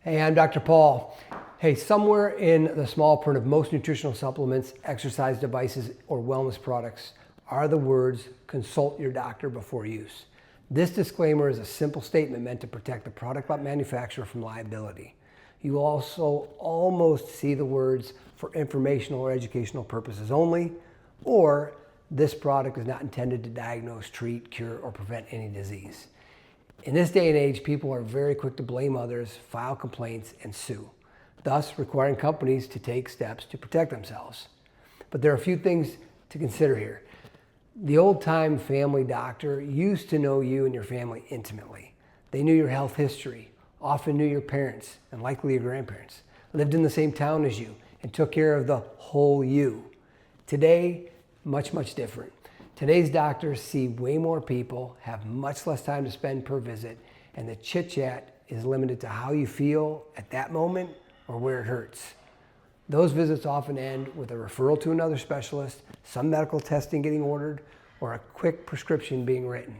Hey, I'm Dr. Paul. Hey, somewhere in the small print of most nutritional supplements, exercise devices, or wellness products are the words, consult your doctor before use. This disclaimer is a simple statement meant to protect the product manufacturer from liability. You will also almost see the words for informational or educational purposes only, or this product is not intended to diagnose, treat, cure, or prevent any disease. In this day and age, people are very quick to blame others, file complaints, and sue, thus requiring companies to take steps to protect themselves. But there are a few things to consider here. The old-time family doctor used to know you and your family intimately. They knew your health history, often knew your parents and likely your grandparents, lived in the same town as you, and took care of the whole you. Today, much different. Today's doctors see way more people, have much less time to spend per visit, and the chit-chat is limited to how you feel at that moment or where it hurts. Those visits often end with a referral to another specialist, some medical testing getting ordered, or a quick prescription being written.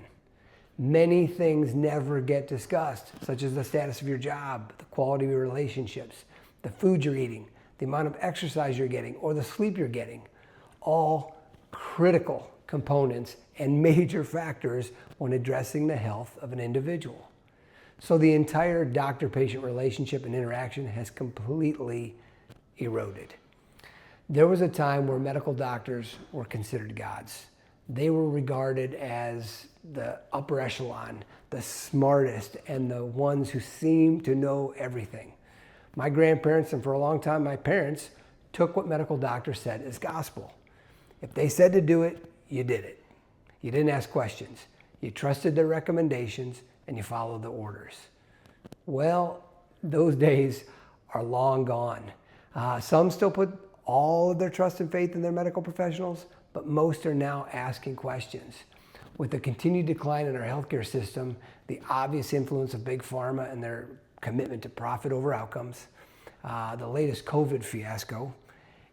Many things never get discussed, such as the status of your job, the quality of your relationships, the food you're eating, the amount of exercise you're getting, or the sleep you're getting. All critical components and major factors when addressing the health of an individual. So the entire doctor-patient relationship and interaction has completely eroded. There was a time where medical doctors were considered gods. They were regarded as the upper echelon, the smartest, and the ones who seemed to know everything. My grandparents, and for a long time my parents, took what medical doctors said as gospel. If they said to do it, you did it. You didn't ask questions. You trusted their recommendations and you followed the orders. Well, those days are long gone. Some still put all of their trust and faith in their medical professionals, but most are now asking questions. With the continued decline in our healthcare system, the obvious influence of big pharma and their commitment to profit over outcomes, the latest COVID fiasco,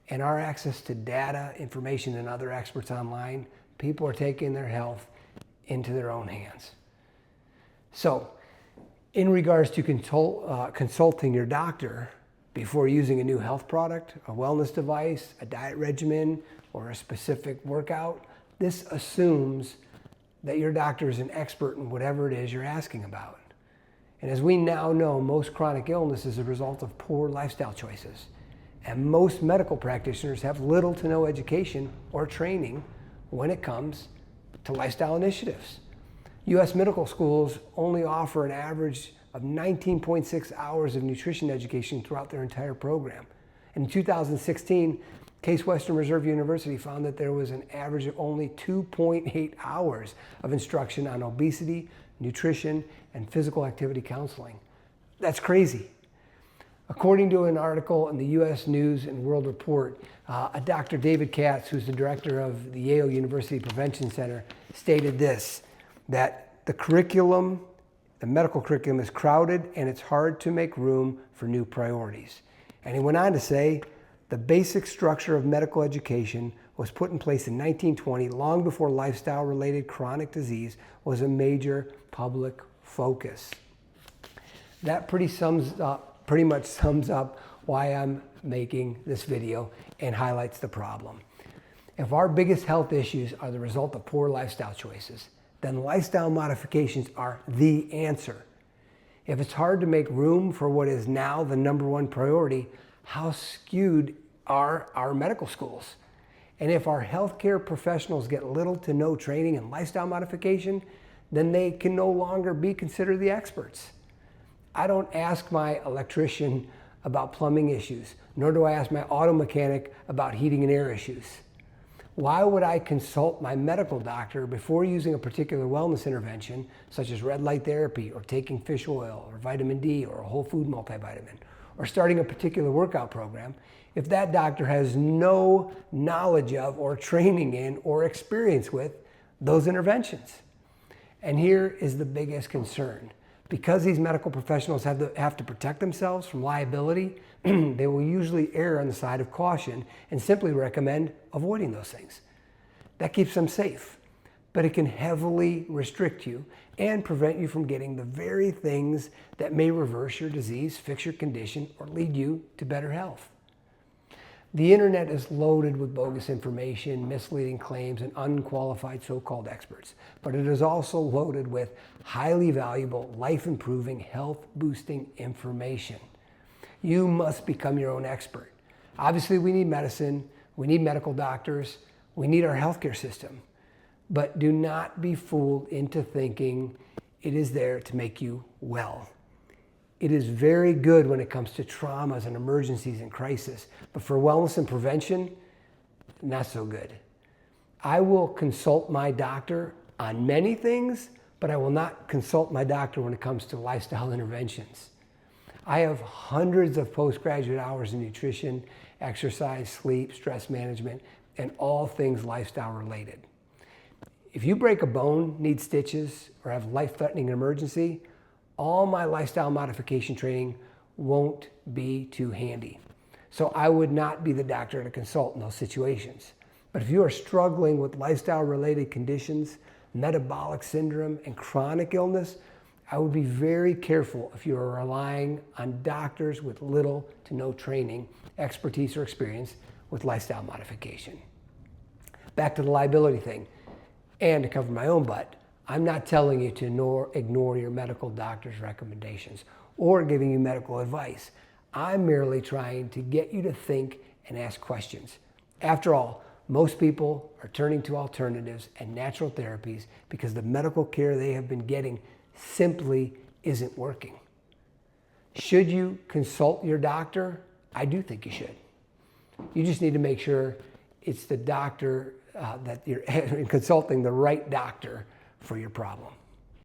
and our access to data, information, and other experts online, people are taking their health into their own hands. So, in regards to consulting your doctor before using a new health product, a wellness device, a diet regimen, or a specific workout, this assumes that your doctor is an expert in whatever it is you're asking about. And as we now know, most chronic illness is a result of poor lifestyle choices. And most medical practitioners have little to no education or training when it comes to lifestyle initiatives. U.S. medical schools only offer an average of 19.6 hours of nutrition education throughout their entire program. In 2016, Case Western Reserve University found that there was an average of only 2.8 hours of instruction on obesity, nutrition, and physical activity counseling. That's crazy. According to an article in the U.S. News and World Report, a Dr. David Katz, who's the director of the Yale University Prevention Center, stated this, that the medical curriculum is crowded and it's hard to make room for new priorities. And he went on to say, the basic structure of medical education was put in place in 1920, long before lifestyle-related chronic disease was a major public focus. That pretty much sums up why I'm making this video and highlights the problem. If our biggest health issues are the result of poor lifestyle choices, then lifestyle modifications are the answer. If it's hard to make room for what is now the #1 priority, how skewed are our medical schools? And if our healthcare professionals get little to no training in lifestyle modification, then they can no longer be considered the experts. I don't ask my electrician about plumbing issues, nor do I ask my auto mechanic about heating and air issues. Why would I consult my medical doctor before using a particular wellness intervention, such as red light therapy, or taking fish oil, or vitamin D, or a whole food multivitamin, or starting a particular workout program, if that doctor has no knowledge of, or training in, or experience with those interventions? And here is the biggest concern. Because these medical professionals have to protect themselves from liability, they will usually err on the side of caution and simply recommend avoiding those things. That keeps them safe. but it can heavily restrict you and prevent you from getting the very things that may reverse your disease, fix your condition, or lead you to better health. The internet is loaded with bogus information, misleading claims, and unqualified so-called experts. But it is also loaded with highly valuable, life-improving, health-boosting information. You must become your own expert. Obviously, we need medicine, we need medical doctors, we need our healthcare system. But do not be fooled into thinking it is there to make you well. It is very good when it comes to traumas and emergencies and crisis, but for wellness and prevention, not so good. I will consult my doctor on many things, but I will not consult my doctor when it comes to lifestyle interventions. I have hundreds of postgraduate hours in nutrition, exercise, sleep, stress management, and all things lifestyle related. If you break a bone, need stitches, or have life-threatening emergency, all my lifestyle modification training won't be too handy. So I would not be the doctor to consult in those situations. But if you are struggling with lifestyle-related conditions, metabolic syndrome, and chronic illness, I would be very careful if you are relying on doctors with little to no training, expertise, or experience with lifestyle modification. Back to the liability thing, and to cover my own butt, I'm not telling you to ignore your medical doctor's recommendations or giving you medical advice. I'm merely trying to get you to think and ask questions. After all, most people are turning to alternatives and natural therapies because the medical care they have been getting simply isn't working. Should you consult your doctor? I do think you should. You just need to make sure it's the doctor that you're consulting the right doctor for your problem.